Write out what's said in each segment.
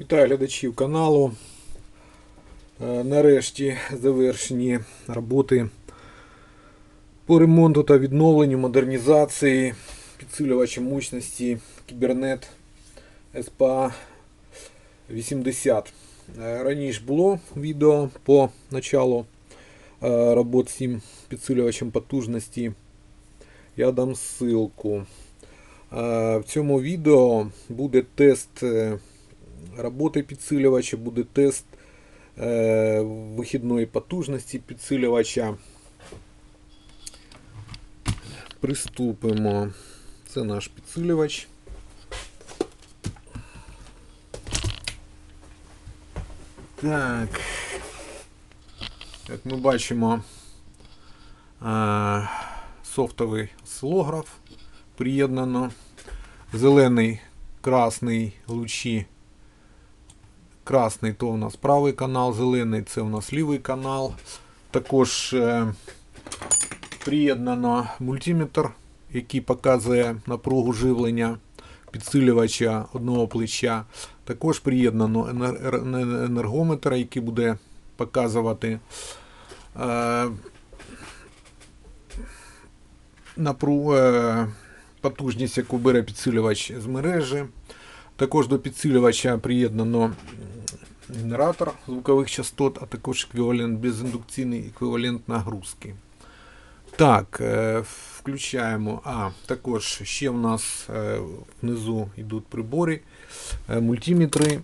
Вітаю глядачів каналу. Нарешті завершені роботи по ремонту та відновленню модернізації підсилювача мощності Кібернет SPA 80. Раніше було відео по началу робот з цим підсилювачем потужності. Я дам ссылку. В цьому відео буде тест роботи підсилювача, буде тест вихідної потужності підсилювача. Приступимо. Це наш підсилювач. Так, як ми бачимо, софтовий осцилограф приєднано. Зелений, красний лучі. Красний то у нас правий канал, зелений це у нас лівий канал. Також приєднано мультиметр, який показує напругу живлення підсилювача одного плеча. Також приєднано енергометр, який буде показувати потужність, яку бере підсилювач з мережі. Також до підсилювача приєднано генератор звукових частот, а також еквівалент безіндукційний еквівалент нагрузки. Так, включаємо. Також ще в нас внизу йдуть прибори, мультиметри,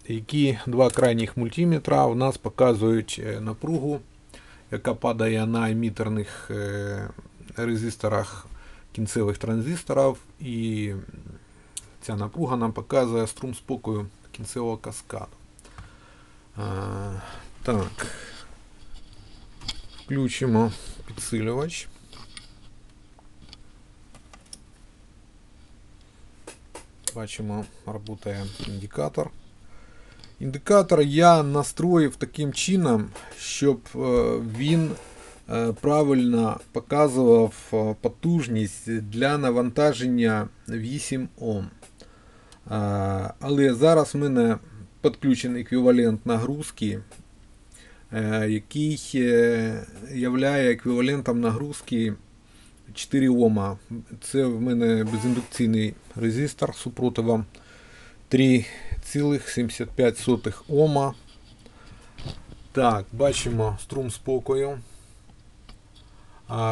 які два крайніх мультиметра у нас показують напругу, яка падає на емітерних резисторах кінцевих транзисторів, і ця напруга нам показує струм спокою кінцевого каскаду. Так, включимо підсилювач. Бачимо, працює індикатор. Індикатор я настроїв таким чином, щоб він правильно показував потужність для навантаження 8 Ом. Але зараз в мене підключений еквівалент нагрузки, який є еквівалентом нагрузки 4 Ома. Це в мене безіндукційний резистор з супротивом 3,75 Ома. Так, бачимо струм спокою.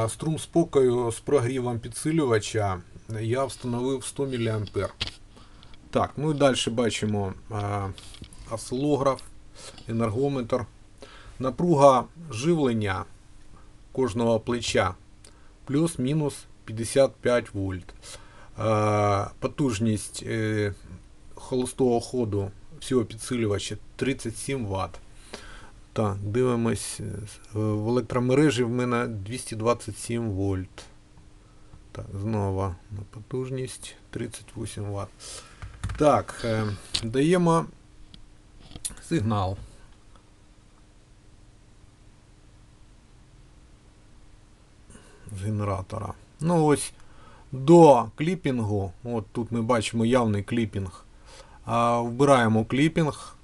Струм спокою з прогрівом підсилювача я встановив 100 мА. Так, ну і далі бачимо осцилограф, енергометр. Напруга живлення кожного плеча плюс-мінус 55 вольт. Потужність холостого ходу всього підсилювача 37 Вт. Так, дивимось, в електромережі в мене 227 вольт. Так, знову на потужність 38 Вт. Так, даємо сигнал. З генератора. Ну ось до кліпінгу, от тут ми бачимо явний кліпінг. Вбираємо кліпінг.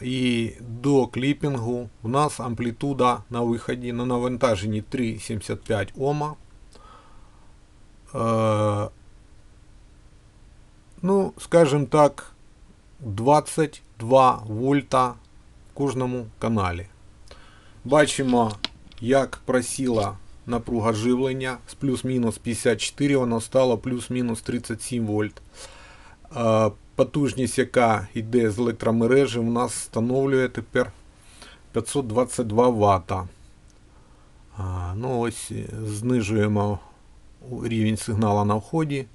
І до кліпінгу у нас амплітуда на виході на навантаженні 3,75 Ома. Ну, скажімо так, 22 вольта в кожному каналі. Бачимо, як просіла напруга живлення з плюс-мінус 54, воно стало плюс-мінус 37 вольт. Потужність, яка йде з електромережі, у нас встановлює тепер 522 Вт. Ну ось знижуємо рівень сигналу на вході.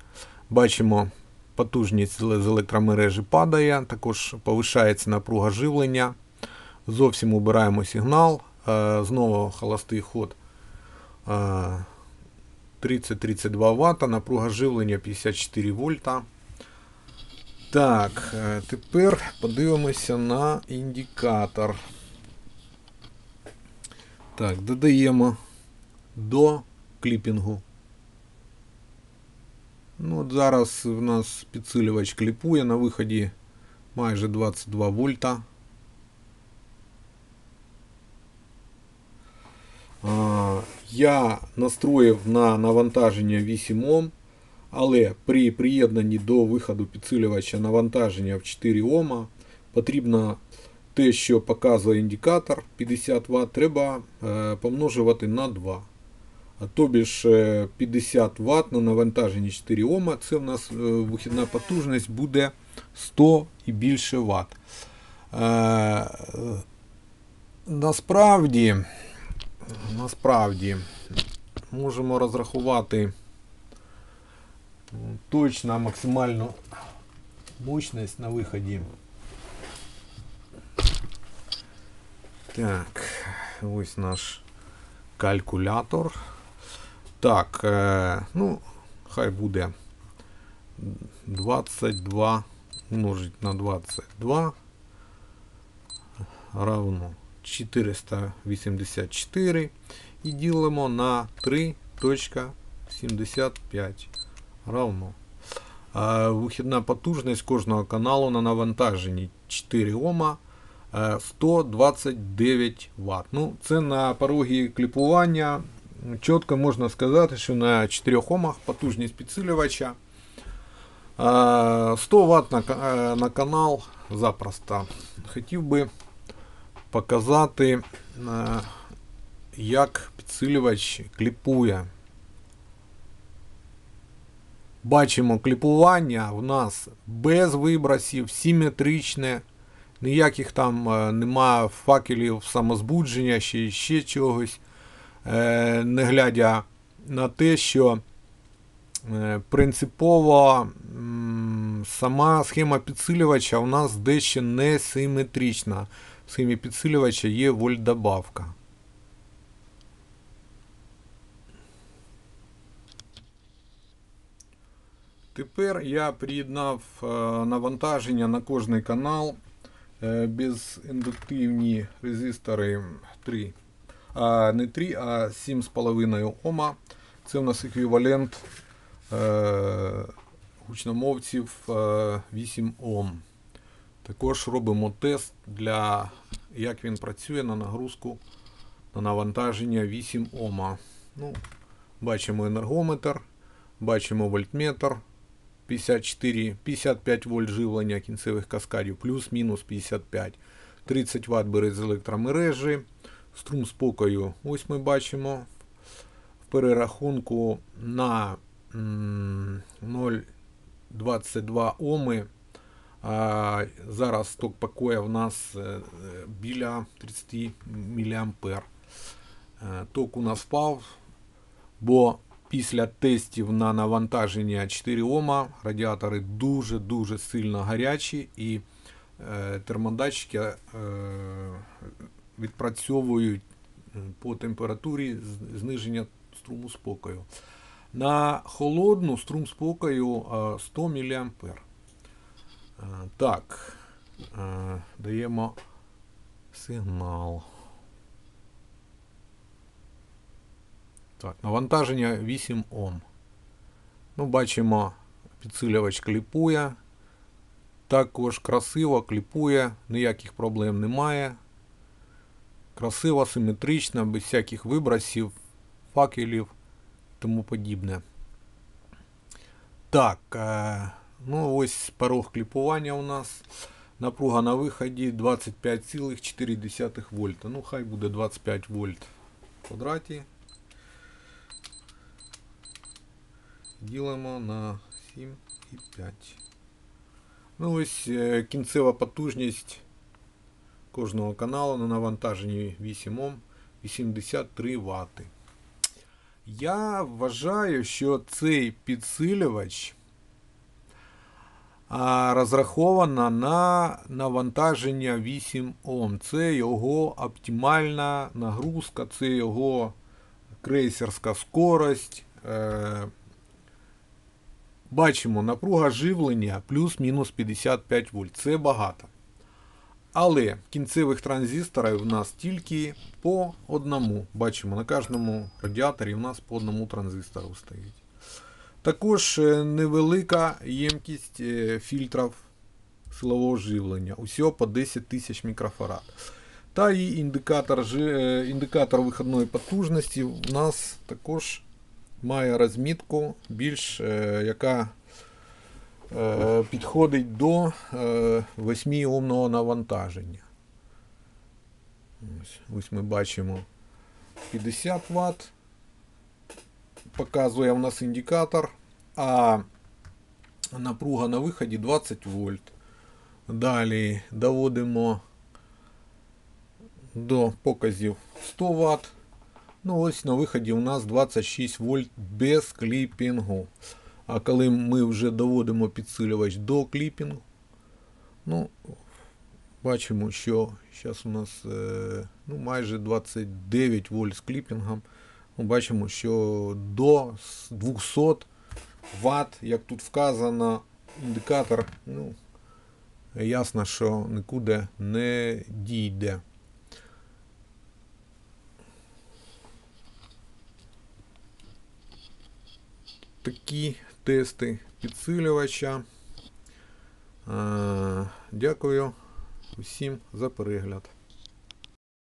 Бачимо, потужність з електромережі падає, також повишається напруга живлення. Зовсім убираємо сигнал. Знову холостий ход 30-32 Вт, напруга живлення 54 вольта. Так, тепер подивимося на індикатор. Так, додаємо до кліпінгу. Ну, от зараз у нас підсилювач кліпує, на виході майже 22 вольта. Я настроїв на навантаження 8 Ом, але при приєднанні до виходу підсилювача навантаження в 4 Ома потрібно те, що показує індикатор 50 Вт, треба помножувати на 2. А тобі ж 50 Вт на навантаженні 4 Ома, це в нас вихідна потужність буде 100 і більше Вт. Насправді можемо розрахувати точно максимальну мощність на виході. Так, ось наш калькулятор. Так, ну, хай буде 22 умножить на 22 равно 484 і ділимо на 3.75 равно. Вихідна потужність кожного каналу на навантаженні 4 Ома 129 Вт. Ну, це на порогі кліпування. Чітко можна сказати, що на 4 Омах потужність підсилювача 100 Вт на канал запросто. Хотів би показати, як підсилювач кліпує. Бачимо, кліпування в нас без вибросів, симетричне, ніяких там немає факелів самозбудження, ще чогось. Не глядя на те, що принципово сама схема підсилювача у нас дещо не симетрична. В схемі підсилювача є вольтдобавка. Тепер я приєднав навантаження на кожний канал, безіндуктивні резистори 3. Не 3, а 7,5 Ома. Це у нас еквівалент гучномовців 8 Ом. Також робимо тест, як він працює на нагрузку на навантаження 8 Ома. Ну, бачимо енергометр, бачимо вольтметр, 55 вольт живлення кінцевих каскадів, плюс-мінус 55. 30 Вт бере з електромережі. Струм спокою, ось ми бачимо, в перерахунку на 0,22 Оми. Зараз ток покою в нас біля 30 мА. Ток у нас впав, бо після тестів на навантаження 4 Ома радіатори дуже сильно гарячі і термодатчики відпрацьовують по температурі зниження струму спокою. На холодну струм спокою 100 мА. Так, даємо сигнал. Так, навантаження 8 Ом. Ну, бачимо, підсилювач кліпує. Також красиво кліпує, ніяких проблем немає. Красиво, симетрично, без всяких вибросів, факелів і тому подібне. Так, ну ось порог кліпування у нас. Напруга на виході 25,4 вольта. Ну, хай буде 25 вольт в квадраті. Ділимо на 7,5. Ну ось кінцева потужність кожного каналу на навантаженні 8 Ом 83 Вт. Я вважаю, що цей підсилювач розраховано на навантаження 8 Ом. Це його оптимальна нагрузка, це його крейсерська скорость. Бачимо, напруга живлення плюс-мінус 55 вольт. Це багато. Але кінцевих транзисторів у нас тільки по одному. Бачимо, на кожному радіаторі у нас по одному транзистору стоїть. Також невелика ємкість фільтрів силового живлення. Усього по 10 тисяч мікрофарад. Та і індикатор виходної потужності у нас також має розмітку більш, яка підходить до 8 омного навантаження. Ось ми бачимо 50 Вт. Показує у нас індикатор, а напруга на виході 20 вольт. Далі доводимо до показів 100 Вт. Ну ось на виході у нас 26 вольт без кліпінгу. А коли ми вже доводимо підсилювач до кліпінгу, ну, бачимо, що зараз у нас майже 29 вольт з кліпінгом. Ми бачимо, що до 200 Вт, як тут вказано, індикатор, ну, ясно, що нікуди не дійде. Такі тести підсилювача. Дякую усім за перегляд.